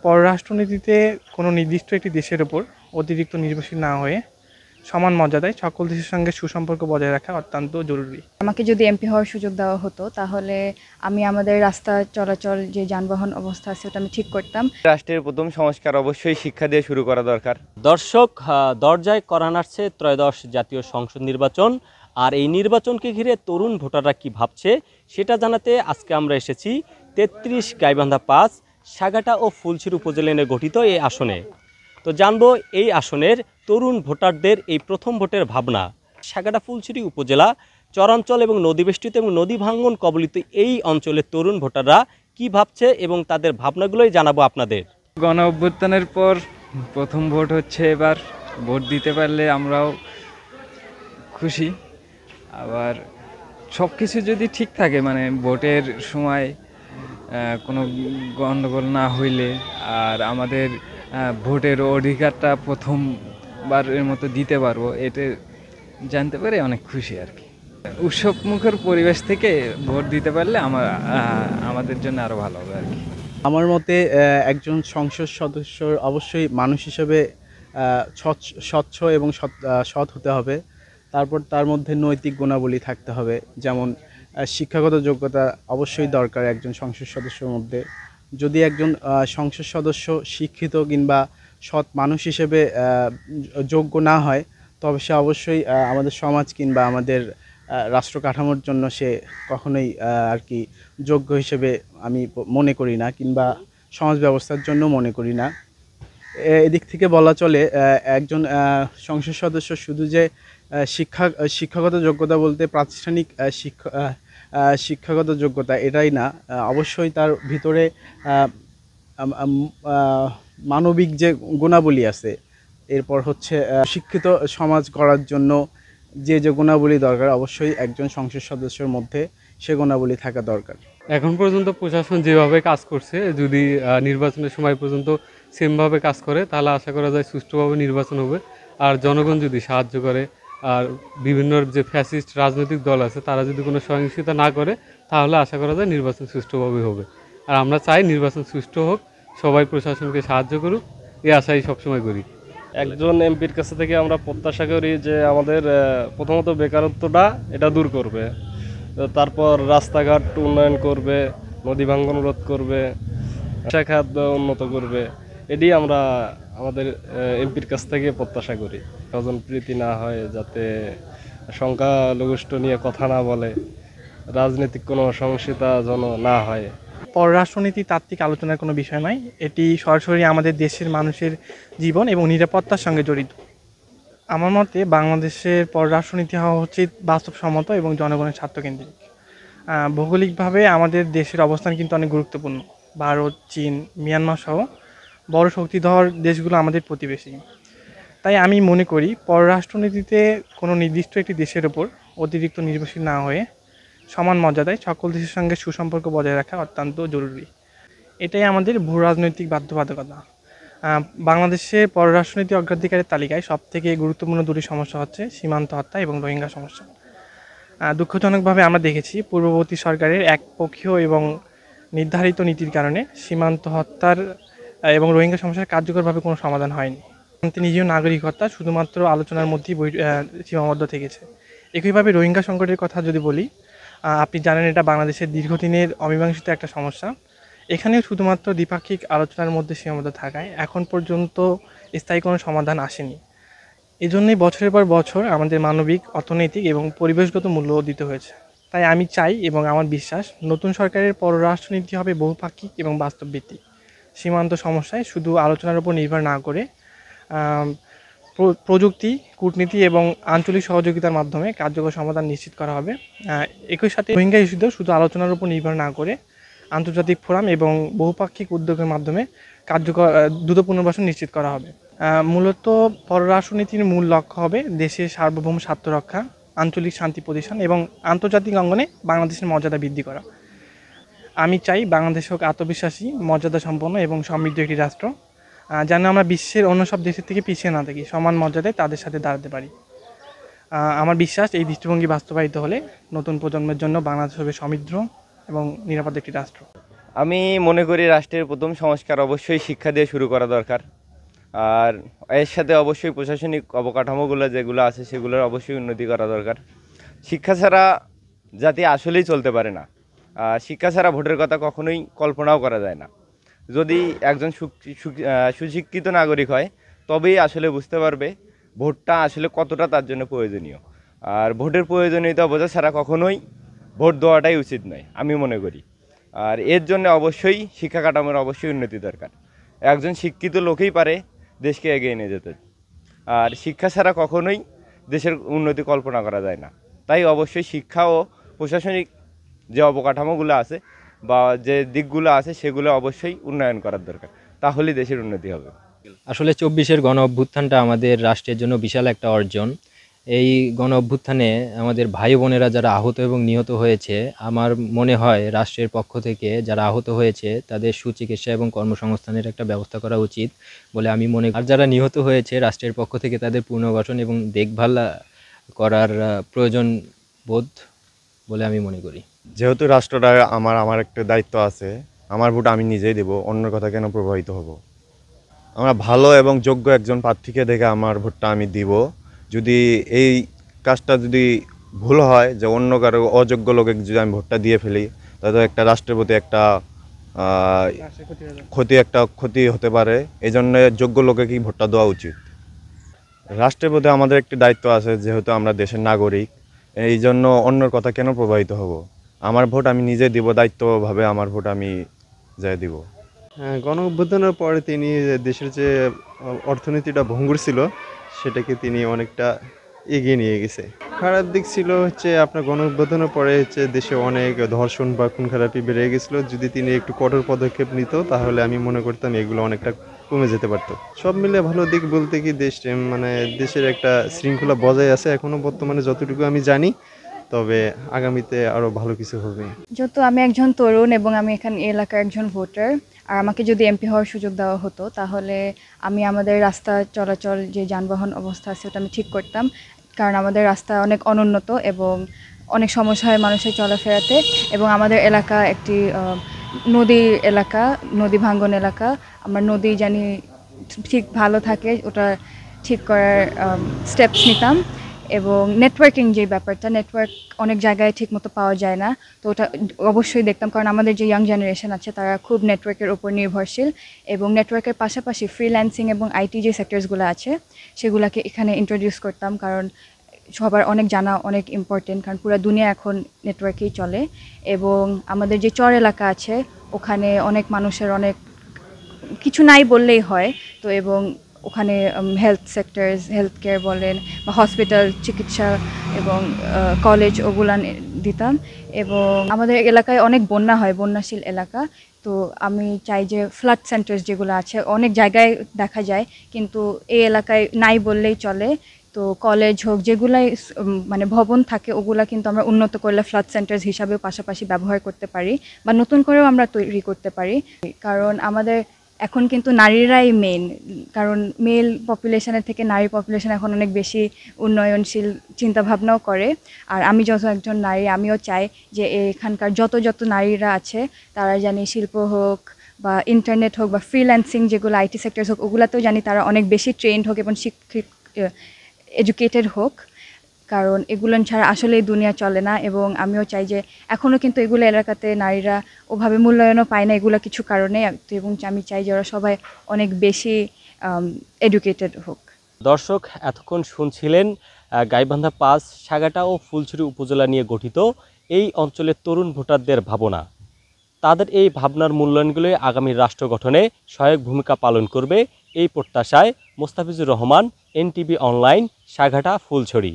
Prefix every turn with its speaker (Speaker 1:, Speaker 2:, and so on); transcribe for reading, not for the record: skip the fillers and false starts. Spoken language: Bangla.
Speaker 1: পররাষ্ট্রনীতিতে কোনো নির্দিষ্ট একটি দেশের ওপর অতিরিক্ত নির্ভরশীল না হয়ে সমান মর্যাদায় সকল দেশের সঙ্গে সুসম্পর্ক বজায় রাখা অত্যন্ত জরুরি।
Speaker 2: আমাকে যদি এমপি হওয়ার সুযোগ দেওয়া হতো তাহলে আমি আমাদের রাস্তা চলাচল যে যানবাহন অবস্থা আছে ওটা আমি ঠিক করতাম।
Speaker 3: রাষ্ট্রের প্রথম সংস্কার অবশ্যই শিক্ষা দিয়ে শুরু করা দরকার।
Speaker 4: দর্শক, দরজায় করা নাড়ছে ত্রয়োদশ জাতীয় সংসদ নির্বাচন, আর এই নির্বাচনকে ঘিরে তরুণ ভোটাররা কি ভাবছে সেটা জানাতে আজকে আমরা এসেছি ৩৩ গাইবান্ধা ৫ সাগাটা ও ফুলছড়ি উপজেলা নিয়ে গঠিত এই আসনে। তো জানবো এই আসনের তরুণ ভোটারদের এই প্রথম ভোটের ভাবনা। সাগাটা ফুলছড়ি উপজেলা চরাঞ্চল এবং নদীবেষ্টিত এবং নদী ভাঙ্গন কবলিত এই অঞ্চলের তরুণ ভোটাররা কি ভাবছে এবং তাদের ভাবনাগুলোই জানাবো আপনাদের।
Speaker 5: গণ অভ্যুত্থানের পর প্রথম ভোট হচ্ছে, এবার ভোট দিতে পারলে আমরাও খুশি। আবার সব কিছু যদি ঠিক থাকে, মানে ভোটের সময় কোনো গণ্ডগোল না হইলে আর আমাদের ভোটের অধিকারটা প্রথমবারের মতো দিতে পারবো, এটা জানতে পারে অনেক খুশি আর কি। উৎসবমুখর পরিবেশ থেকে ভোট দিতে পারলে আমাদের জন্য আরও ভালো হবে আর কি।
Speaker 6: আমার মতে একজন সংসদ সদস্যর অবশ্যই মানুষ হিসেবে স্বচ্ছ এবং সৎ হতে হবে। তারপর তার মধ্যে নৈতিক গুণাবলী থাকতে হবে, যেমন শিক্ষাগত যোগ্যতা অবশ্যই দরকার একজন সংসদ সদস্যের মধ্যে। যদি একজন সংসদ সদস্য শিক্ষিত কিংবা সৎ মানুষ হিসেবে যোগ্য না হয়, তবে সে অবশ্যই আমাদের সমাজ কিংবা আমাদের রাষ্ট্র কাঠামোর জন্য সে কখনোই আর কি যোগ্য হিসেবে আমি মনে করি না, কিংবা সমাজ ব্যবস্থার জন্য মনে করি না। এদিক থেকে বলা চলে একজন সংসদ সদস্য শুধু যে শিক্ষাগত যোগ্যতা বলতে প্রাতিষ্ঠানিক শিক্ষাগত যোগ্যতা এটাই না, অবশ্যই তার ভিতরে মানবিক যে গুণাবলী আছে, এরপর হচ্ছে শিক্ষিত সমাজ গড়ার জন্য যে গুণাবলী দরকার, অবশ্যই একজন সংসদ সদস্যের মধ্যে সে গুণাবলী থাকা দরকার।
Speaker 7: এখন পর্যন্ত প্রশাসন যেভাবে কাজ করছে, যদি নির্বাচনের সময় পর্যন্ত সেমভাবে কাজ করে তাহলে আশা করা যায় সুষ্ঠুভাবে নির্বাচন হবে। আর জনগণ যদি সাহায্য করে, আর বিভিন্ন যে ফ্যাসিস্ট রাজনৈতিক দল আছে তারা যদি কোনো সহিংসতা না করে, তাহলে আশা করা যায় নির্বাচন সুষ্ঠুভাবে হবে। আর আমরা চাই নির্বাচন সুষ্ঠু হোক, সবাই প্রশাসনকে সাহায্য করুক, এই আশাই সবসময় করি।
Speaker 8: একজন এমপির কাছে থেকে আমরা প্রত্যাশা করি যে আমাদের প্রথমত বেকারত্বটা এটা দূর করবে, তারপর রাস্তাঘাট উন্নয়ন করবে, নদী ভাঙ্গন রোধ করবে, শিক্ষা খাত উন্নত করবে। এটি আমরা আমাদের এমপির কাছ থেকে প্রত্যাশা করি। স্বজনপ্রীতি না হয়, যাতে সংখ্যালঘুষ্ঠ নিয়ে কথা না বলে, রাজনৈতিক কোনো সহিংসতা যেন না হয়।
Speaker 1: পররাষ্ট্রনীতি তাত্ত্বিক আলোচনার কোনো বিষয় নয়, এটি সরাসরি আমাদের দেশের মানুষের জীবন এবং নিরাপত্তার সঙ্গে জড়িত। আমার মতে বাংলাদেশের পররাষ্ট্রনীতি হওয়া উচিত বাস্তবসম্মত এবং জনগণের স্বার্থকেন্দ্রিক। ভৌগোলিকভাবে আমাদের দেশের অবস্থান কিন্তু অনেক গুরুত্বপূর্ণ। ভারত, চীন, মিয়ানমার সহ বড় শক্তিধর দেশগুলো আমাদের প্রতিবেশী। তাই আমি মনে করি পররাষ্ট্রনীতিতে কোনো নির্দিষ্ট একটি দেশের ওপর অতিরিক্ত নির্ভরশীল না হয়ে সমান মর্যাদায় সকল দেশের সঙ্গে সুসম্পর্ক বজায় রাখা অত্যন্ত জরুরি। এটাই আমাদের ভূ রাজনৈতিক বাধ্যবাধকতা। বাংলাদেশে পররাষ্ট্রনীতি অগ্রাধিকারের তালিকায় সবথেকে গুরুত্বপূর্ণ দুটি সমস্যা হচ্ছে সীমান্ত হত্যা এবং রোহিঙ্গা সমস্যা। দুঃখজনকভাবে আমরা দেখেছি পূর্ববর্তী সরকারের একপক্ষীয় এবং নির্ধারিত নীতির কারণে সীমান্ত হত্যার এবং রোহিঙ্গা সমস্যার কার্যকরভাবে কোনো সমাধান হয়নি। নিজেও নাগরিক হত্যা শুধুমাত্র আলোচনার মধ্যেই সীমাবদ্ধ থেকেছে। একইভাবে রোহিঙ্গা সংকটের কথা যদি বলি, আপনি জানেন এটা বাংলাদেশের দীর্ঘদিনের অমীমাংসিত একটা সমস্যা। এখানেও শুধুমাত্র দ্বিপাক্ষিক আলোচনার মধ্যে সীমাবদ্ধ থাকায় এখন পর্যন্ত স্থায়ী কোনো সমাধান আসেনি। এজন্যই বছরের পর বছর আমাদের মানবিক, অর্থনৈতিক এবং পরিবেশগত মূল্য দিতে হয়েছে। তাই আমি চাই এবং আমার বিশ্বাস নতুন সরকারের পররাষ্ট্রনীতি হবে বহুপাক্ষিক এবং বাস্তবভিত্তিক। সীমান্ত সমস্যায় শুধু আলোচনার উপর নির্ভর না করে প্রযুক্তি, কূটনীতি এবং আঞ্চলিক সহযোগিতার মাধ্যমে কার্যকর সমাধান নিশ্চিত করা হবে। একই সাথে রোহিঙ্গা ইস্যুতেও শুধু আলোচনার উপর নির্ভর না করে আন্তর্জাতিক ফোরাম এবং বহুপাক্ষিক উদ্যোগের মাধ্যমে কার্যকর দ্রুত পুনর্বাসন নিশ্চিত করা হবে। মূলত পররাষ্ট্রনীতির মূল লক্ষ্য হবে দেশের সার্বভৌম স্বার্থ রক্ষা, আঞ্চলিক শান্তি প্রতিষ্ঠান এবং আন্তর্জাতিক অঙ্গনে বাংলাদেশের মর্যাদা বৃদ্ধি করা। আমি চাই বাংলাদেশ হোক আত্মবিশ্বাসী, মর্যাদা সম্পন্ন এবং সমৃদ্ধ একটি রাষ্ট্র, যেন আমরা বিশ্বের অন্য সব দেশের থেকে পিছিয়ে না থাকি, সমান মর্যাদায় তাদের সাথে দাঁড়াতে পারি। আমার বিশ্বাস এই দৃষ্টিভঙ্গি বাস্তবায়িত হলে নতুন প্রজন্মের জন্য বাংলাদেশ হবে সমৃদ্ধ এবং নিরাপদ একটি রাষ্ট্র।
Speaker 3: আমি মনে করি রাষ্ট্রের প্রথম সংস্কার অবশ্যই শিক্ষা দিয়ে শুরু করা দরকার। আর এর সাথে অবশ্যই প্রশাসনিক অবকাঠামোগুলো যেগুলো আছে সেগুলোর অবশ্যই উন্নতি করা দরকার। শিক্ষা ছাড়া জাতি আসলেই চলতে পারে না। শিক্ষা ছাড়া ভোটের কথা কখনোই কল্পনাও করা যায় না। যদি একজন সুশিক্ষিত নাগরিক হয় তবেই আসলে বুঝতে পারবে ভোটটা আসলে কতটা তার জন্য প্রয়োজনীয়। আর ভোটের প্রয়োজনীয়তা বোঝা ছাড়া কখনোই ভোট দেওয়াটাই উচিত নয় আমি মনে করি। আর এর জন্য অবশ্যই শিক্ষা কাঠামোর অবশ্যই উন্নতি দরকার। একজন শিক্ষিত লোকই পারে দেশকে এগিয়ে নিয়ে যেতে। আর শিক্ষা ছাড়া কখনোই দেশের উন্নতি কল্পনা করা যায় না। তাই অবশ্যই শিক্ষা ও প্রশাসনিক যে অবকাঠামোগুলো আছে বা যে দিকগুলো আছে সেগুলো অবশ্যই উন্নয়ন করার দরকার, তাহলেই দেশের উন্নতি হবে।
Speaker 9: আসলে ২৪-এর গণ অভ্যুত্থানটা আমাদের রাষ্ট্রের জন্য বিশাল একটা অর্জন। এই গণ অভ্যুত্থানে আমাদের ভাই বোনেরা যারা আহত এবং নিহত হয়েছে, আমার মনে হয় রাষ্ট্রের পক্ষ থেকে যারা আহত হয়েছে তাদের সুচিকিৎসা এবং কর্মসংস্থানের একটা ব্যবস্থা করা উচিত বলে আমি মনে করি। আর যারা নিহত হয়েছে রাষ্ট্রের পক্ষ থেকে তাদের পুনর্বাসন এবং দেখভাল করার প্রয়োজন বোধ বলে আমি মনে করি।
Speaker 10: যেহেতু রাষ্ট্রটা আমার একটা দায়িত্ব আছে, আমার ভোট আমি নিজেই দেব, অন্যের কথা কেন প্রভাবিত হব। আমরা ভালো এবং যোগ্য একজন প্রার্থীকে দেখে আমার ভোটটা আমি দিব। যদি এই কাজটা যদি ভুল হয় যে অন্য কারো অযোগ্য লোকে যদি আমি ভোটটা দিয়ে ফেলি, তাহলে একটা রাষ্ট্রের প্রতি একটা ক্ষতি হতে পারে। এই জন্য যোগ্য লোকে কি ভোটটা দেওয়া উচিত। রাষ্ট্রের প্রতি আমাদের একটি দায়িত্ব আছে, যেহেতু আমরা দেশের নাগরিক, এই জন্য অন্যের কথা কেন প্রভাবিত হব। আমার ভোট আমি নিজে দিব, দায়িত্বভাবে আমার ভোট আমি যাই দিব।
Speaker 11: হ্যাঁ, গণ অভ্যুত্থানের পরে তিনি দেশের যে অর্থনীতিটা ভঙ্গুর ছিল সেটাকে তিনি অনেকটা এগিয়ে নিয়ে গেছে। খারাপ দিক ছিল হচ্ছে আপনার গণ অভ্যুত্থানের পরে হচ্ছে দেশে অনেক ধর্ষণ বা খুন খারাপি বেড়ে গেছিলো। যদি তিনি একটু কঠোর পদক্ষেপ নিত তাহলে আমি মনে করতাম এগুলো অনেকটা কমে যেতে পারতো। সব মিলে ভালো দিক বলতে কি দেশের একটা শৃঙ্খলা বজায় আছে এখনো বর্তমানে যতটুকু আমি জানি, তবে আগামীতে আরও ভালো কিছু হবে।
Speaker 2: যেহেতু আমি একজন তরুণ এবং আমি এখানে এলাকার একজন ভোটার, আর আমাকে যদি এমপি হওয়ার সুযোগ দেওয়া হতো তাহলে আমি আমাদের রাস্তা চলাচল যে যানবাহন অবস্থা আছে ওটা আমি ঠিক করতাম। কারণ আমাদের রাস্তা অনেক অনুন্নত এবং অনেক সমস্যা হয় মানুষের চলাফেরাতে। এবং আমাদের এলাকা একটি নদীর এলাকা, নদী ভাঙ্গন এলাকা। আমরা নদী জানি ঠিক ভালো থাকে, ওটা ঠিক করার স্টেপস নিতাম। এবং নেটওয়ার্কিং যে ব্যাপারটা, নেটওয়ার্ক অনেক জায়গায় ঠিকমতো পাওয়া যায় না, তো ওটা অবশ্যই দেখতাম। কারণ আমাদের যে ইয়াং জেনারেশন আছে তারা খুব নেটওয়ার্কের উপর নির্ভরশীল। এবং নেটওয়ার্কের পাশাপাশি ফ্রিল্যান্সিং এবং আইটি যে সেক্টরসগুলো আছে সেগুলোকে এখানে ইন্ট্রোডিউস করতাম। কারণ সবার অনেক জানা অনেক ইম্পর্টেন্ট, কারণ পুরো দুনিয়া এখন নেটওয়ার্কেই চলে। এবং আমাদের যে চর এলাকা আছে ওখানে অনেক মানুষের অনেক কিছু নাই বললেই হয়, তো এবং ওখানে হেলথ সেক্টরস, হেলথ কেয়ার বলেন বা হসপিটাল, চিকিৎসা এবং কলেজ ওগুলা দিতাম। এবং আমাদের এলাকায় অনেক বন্যা হয়, বন্যাশীল এলাকা। তো আমি চাই যে ফ্লাড সেন্টার্স যেগুলো আছে অনেক জায়গায় দেখা যায়, কিন্তু এই এলাকায় নাই বললেই চলে। তো কলেজ হোক, যেগুলাই মানে ভবন থাকে ওগুলা কিন্তু আমরা উন্নত করলে ফ্লাড সেন্টার্স হিসাবেও পাশাপাশি ব্যবহার করতে পারি বা নতুন করেও আমরা তৈরি করতে পারি। কারণ আমাদের এখন কিন্তু নারীরাই মেইন, কারণ মেল পপুলেশনের থেকে নারী পপুলেশন এখন অনেক বেশি উন্নয়নশীল চিন্তাভাবনাও করে। আর আমি যত একজন নারী, আমিও চাই যে এখানকার যত নারীরা আছে তারা জানি শিল্প হোক বা ইন্টারনেট হোক বা ফ্রিল্যান্সিং যেগুলো আইটি সেক্টরস হোক ওগুলাতেও জানি তারা অনেক বেশি ট্রেন্ড হোক এবং এডুকেটেড হোক। কারণ এগুলো ছাড়া আসলে এই দুনিয়া চলে না। এবং আমিও চাই যে এখনও কিন্তু এগুলো এলাকাতে নারীরা ওভাবে মূল্যায়নও পায় না এগুলো কিছু কারণে। এবং আমি চাই যে ওরা সবাই অনেক বেশি এডুকেটেড হোক।
Speaker 4: দর্শক, এতক্ষণ শুনছিলেন গাইবান্ধা ৫, সাগাটা ও ফুলছড়ি উপজেলা নিয়ে গঠিত এই অঞ্চলের তরুণ ভোটারদের ভাবনা। তাদের এই ভাবনার মূল্যায়নগুলো আগামী রাষ্ট্র গঠনে সহায়ক ভূমিকা পালন করবে এই প্রত্যাশায় মোস্তাফিজুর রহমান, এনটিভি অনলাইন, সাগাটা, ফুলছড়ি।